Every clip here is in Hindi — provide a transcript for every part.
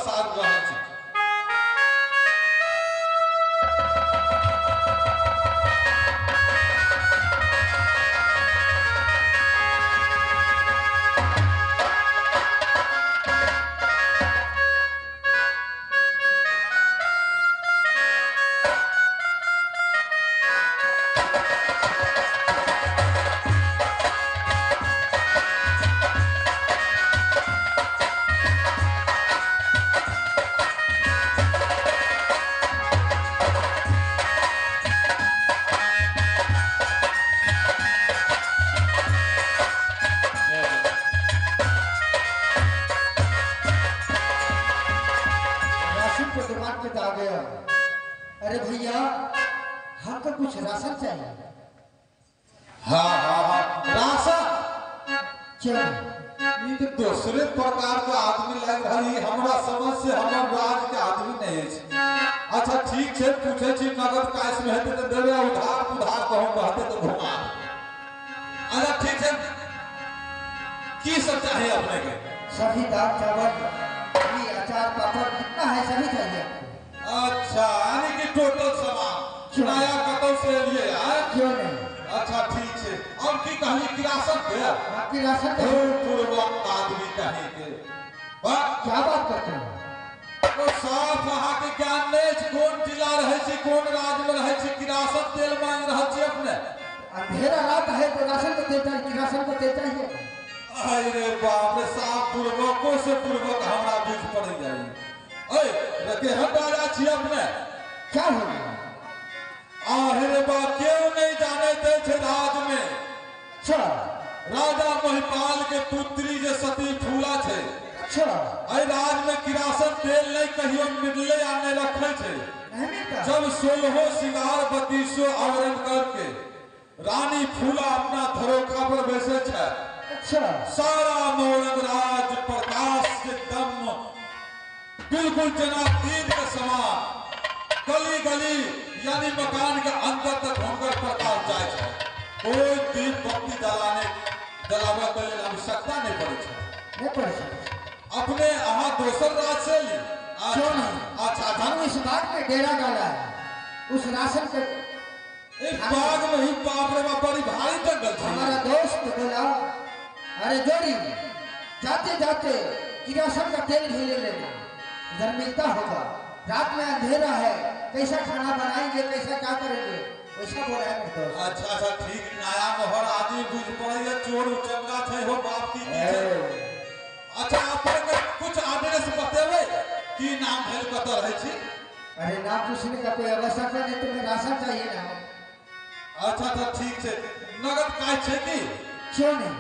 साथ रहल छी। अरे भैया हमको कुछ राशन चाहिए। हाँ हाँ हाँ राशन क्यों? ये तो दूसरे प्रकार का आदमी लग रही हमरा समझ से हमर राज के आदमी नहीं है। अच्छा ठीक है पूछे छी नगद कैश में हेते तो देवे उधार कहूं रहते तो घुमा। अच्छा ठीक है की सब चाहिए अपने के? सभी दाल चावल घी अचार पापड़ कितना है सभी चाहिए। अच्छा यानी कि टोटल सामान नया कतौ से लिए है? क्यों नहीं? अच्छा ठीक है और की कहली किरासन के? आपकी राशन तो पूर्वक आदमी कहे के क्या बात करते हैं? तो साफ वहां के ज्ञान नहीं कौन जिला रहे छी कौन राज्य में रहे छी किरासन तेल मांग रहे छी अपने? अंधेरा रात है तो राशन को देता है किरासन को देता है। अरे बाप रे साफ पूर्वकों से पूर्वक हमरा बुझ पड़ जाई। रखे हम राजा छी अपने क्या हो गया? अरे बा क्यों नहीं जाने दे छे राज में? अच्छा राजा महिपाल के पुत्री जे सती फूला छे। अच्छा आई राज में किरासन तेल नहीं कहियो मिलले या नहीं रखे छे। जब 16 सिंगार 32 आवरण करके रानी फूला अपना धरोखा पर बैसे छे। अच्छा सारा मौरंग राज प्रकाश के दम बिल्कुल जना तीर के समान गली गली यानी मकान के अंदर तक हुनकर प्रकाश जाए छे। कोई दीप बत्ती जलावे के लिए आवश्यकता नहीं पड़े छे। अपने अहाँ दोसर राज से ली? क्यों नहीं? अच्छा हम इस बाग में डेरा डाला है उस राशन के एक बाग में ही बाप रे बाप बड़ी भारी जंगल छे। हमारा दोस्त बोला अरे जोड़ी जाते जाते किरासन का तेल भी ले लेना इधर मिलता होगा। रात में अंधेरा है कैसा खाना बनाएंगे कैसा क्या करेंगे वैसा बोला है मेरे दोस्त। अच्छा अच्छा ठीक नया मोहर आदमी बुझ पड़े चोर उचंगा थे हो बाप की नीचे। अच्छा आपने कुछ एड्रेस बतेबे की नाम भेल कत रहे छी? अरे नाम पूछने का कोई आवश्यकता नहीं तुम्हें राशन चाहिए ना। अच्छा तो ठीक है नगद काय छे की? क्यों नहीं?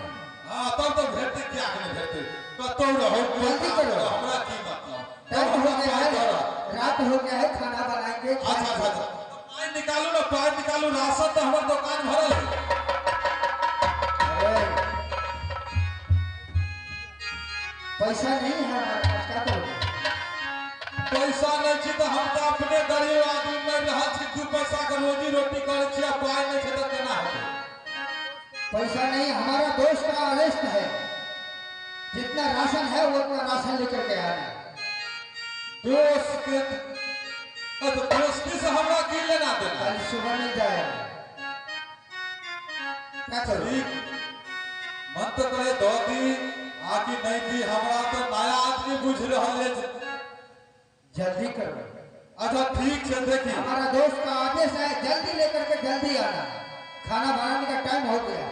हां तब तो भेटते क्या के भेटते कतो रहो जल्दी करो हमरा की मतलब टाइम हो गया है रात हो गया है खाना बनाएंगे। अच्छा अच्छा पानी निकालो ना पानी निकालो राशन तो हमार दुकान भरल है। पैसा नहीं है हमारे पास क्या करोगे? पैसा नहीं छी तो हम तो अपने गरीब आदमी में रह छी 2 पैसा के रोजी रोटी करे छी पाई नहीं छै तो केना होते? पैसा नहीं हमारा दोस्त का अरेस्ट है जितना राशन है वो उतना राशन लेकर के आना। दोस्त के तो दोस्ती से हमरा की लेना देना? कल सुबह नहीं जाएगा क्या करो? मन तो करे दो दी आकी नहीं दी हमरा तो नया आदमी बुझ रहल है। जल्दी करो। अच्छा ठीक है देखिए हमारा दोस्त का आदेश है जल्दी लेकर के जल्दी आना खाना बनाने का टाइम हो गया।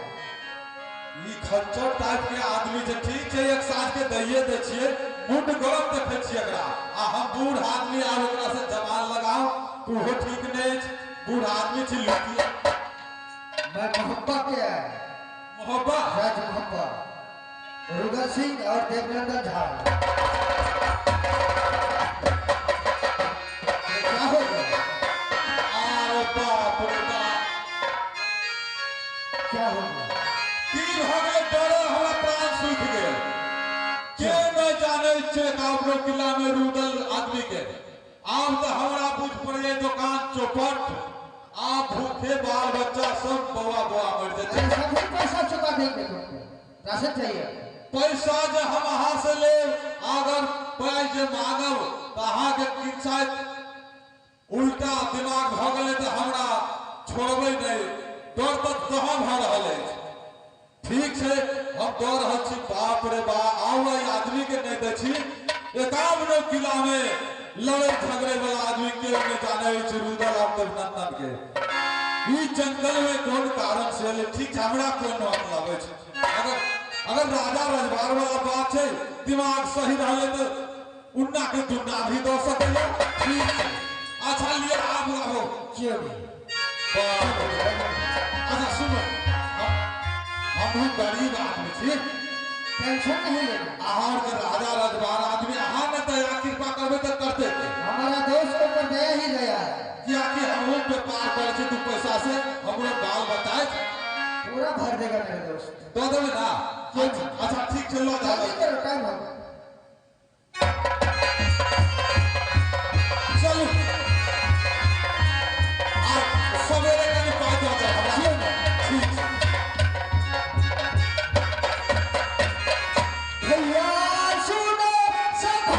ई खच्चर टाइप के आदमी जे ठीक है एक साथ के दइए दे छिए मुंड गरम देखे छिए एकरा आ हम बूढ़ आदमी आ ओकरा से जवान लगाओ तू हो ठीक नहीं बूढ़ आदमी छी लुटिया। मैं मोहब्बत के है मोहब्बत राज मोहब्बत रुगल सिंह और देवनंदन झा। क्या हो गया? अरे बाप रे बाप क्या हो गया? तीर हो गए डरे हमरा प्राण सूख गए। के न जाने चेतावनो किला में रुदल आदमी के आब तो हमरा बुझ पड़े दुकान चौपट आप भूखे बाल बच्चा सब बौआ मर जाते। सभी पैसा चुका देंगे तुमको राशन चाहिए। पैसा जो हम वहां से ले अगर पैज जे मांगब तो अहाँ के किंचायत उल्टा दिमाग भ गेलै तो हमरा छोड़बै नहीं, डर तो दह भ रहल अछि। ठीक है, हम दौड़ रहल छी, बाप रे बाप, आउ आदमी के नहीं दै छी। 51 किला में लड़े झगड़े वाला आदमी के नहीं जाने रुदल अभिनंदन के ई जंगल में कौन कारण से ले। ठीक है, हमरा कोई मतलब है। अगर राजा रजवार वाला बात है, दिमाग सही रहे तो उन्ना के दुन्ना भी दो सके। अच्छा लिया आप हो क्यों अच्छा सुनो, हम गरीब आदमी छी, टेंशन नहीं लेना। आहार के राजा रजवार आदमी अहाँ ने दया कृपा करबे तो करते थे। हमारा दोस्त को तो दया ही दया है। क्या कि हम व्यापार करे छी, तू पैसा से हमरो बाल बताए पूरा भर देगा मेरे दोस्त। दो देवे ना? अच्छा ठीक है, लो जल्दी करो, टाइम हो गया। चलो आज सवेरे कहीं बात हो जाए हमरा। ठीक भैया सुनो सभा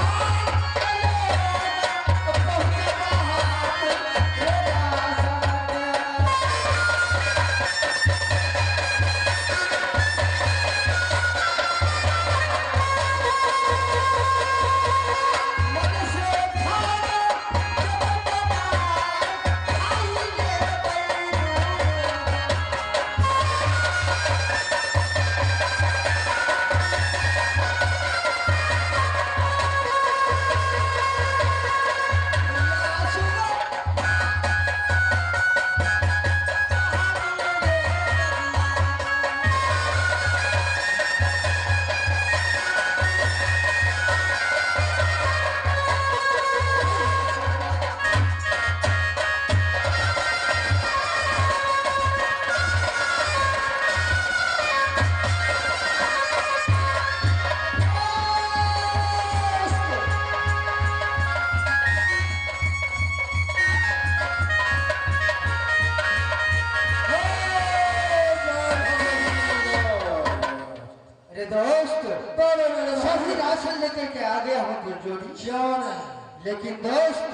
लेकर के आ गया हूँ गुरजोड़ी। क्यों नहीं? लेकिन दोस्त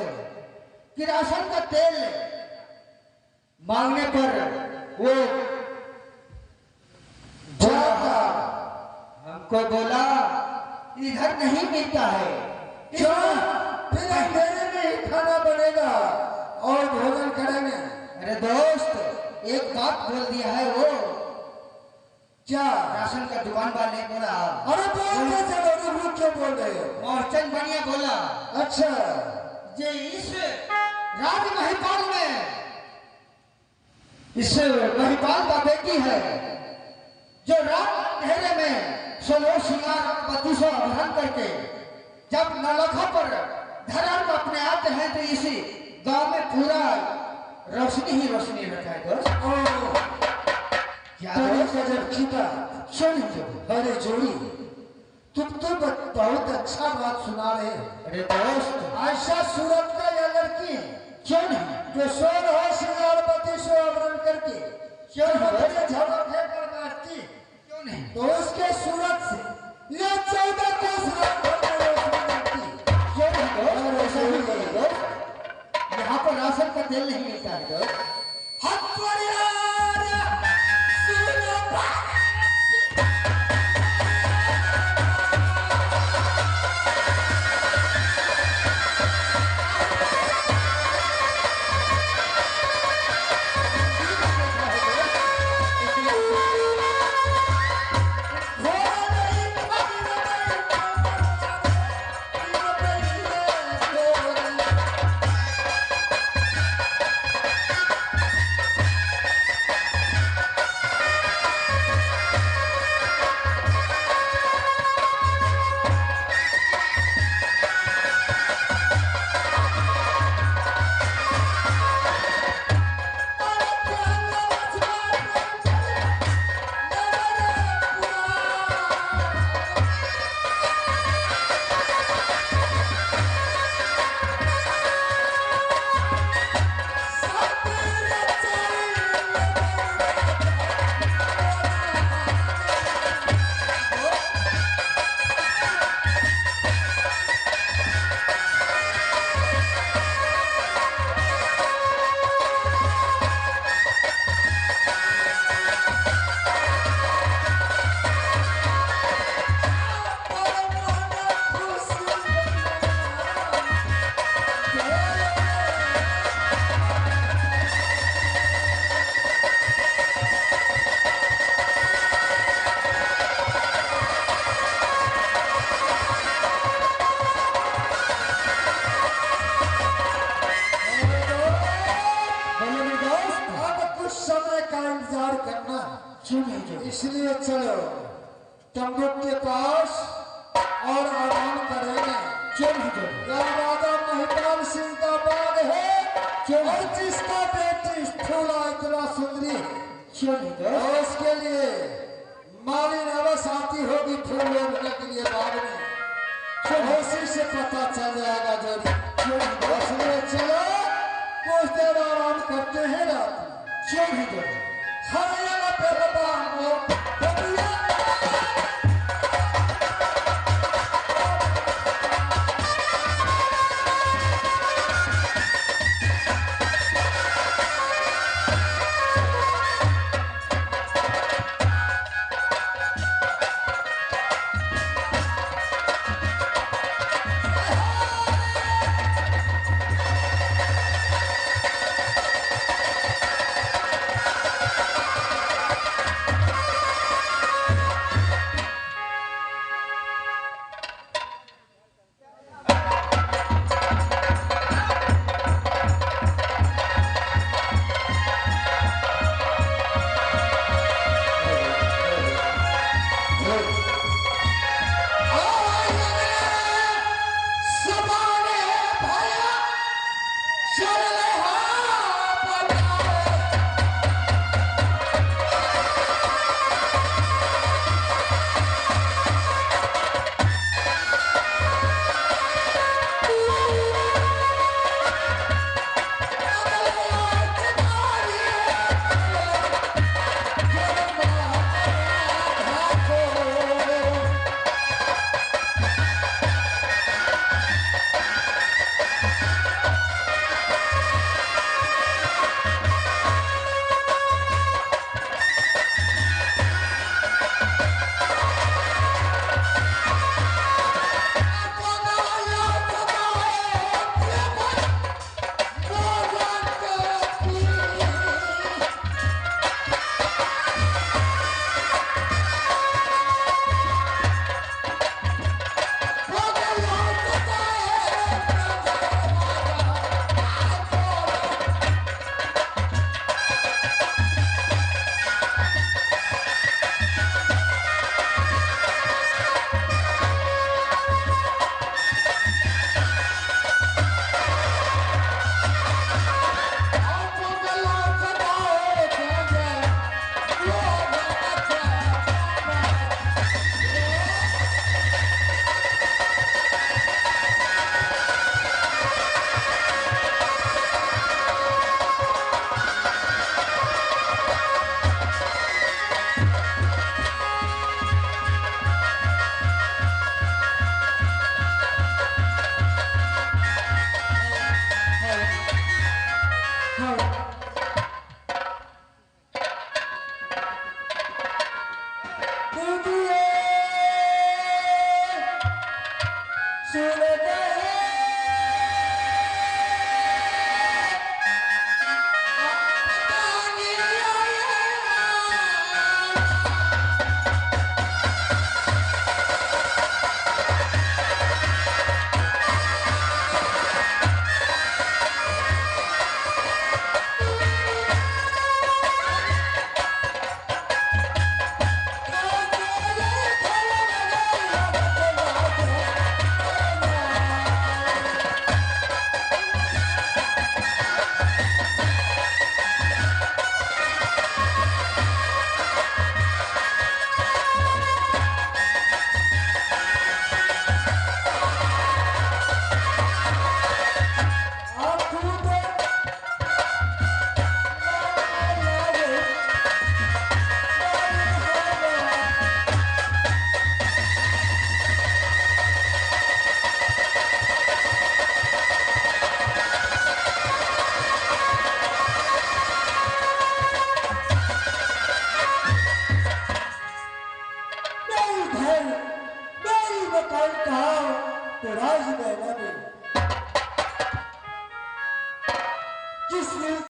किरासन का तेल मांगने पर वो बोला, हमको बोला इधर नहीं मिलता है। क्यों? फिर अंधेरे में ही खाना बनेगा और भोजन करेंगे। अरे दोस्त एक बात बोल दिया है वो। क्या? राशन का दुकान वाले बोला। अरे बोल के चलो, रुक क्यों बोल रहे हो? मोहचंद बढ़िया बोला। अच्छा, जे इस राज महिपाल में इस महिपाल का बेटी है जो रात अंधेरे में 16 श्रृंगार 32 अभियान करके जब नलखा पर धर्म अपने आते हैं तो इसी गांव में पूरा रोशनी ही रोशनी रहता है दोस्त। क्या जब खींचा सुन अरे जोड़ी, तुम तो बहुत अच्छा बात सुना रहे हो। अरे दोस्त आयशा सूरत का यह लड़की है। क्यों नहीं? जो 16 श्रृंगार 32 अभियान करके क्यों नहीं झलक कर नाचती? क्यों नहीं? तो उसके सूरत से ये 14 कोस क्यों नहीं दोस्त? यहाँ पर राशन का तेल नहीं मिलता है दोस्त। तंबू के पास और आराम करेंगे। चल हजूर। यह राजा महिपाल सिंह का बाग है और जिसका बेटी फूला इतना सुंदरी चल हजूर। और उसके लिए मालिन अवश्य आती होगी फूल लेने के लिए बाग में। उसी से पता चल जाएगा जोड़ी। इसलिए चलो कुछ देर आराम करते हैं रात में। चल हजूर। हरियाणा पे बाबा तो राज मैदान में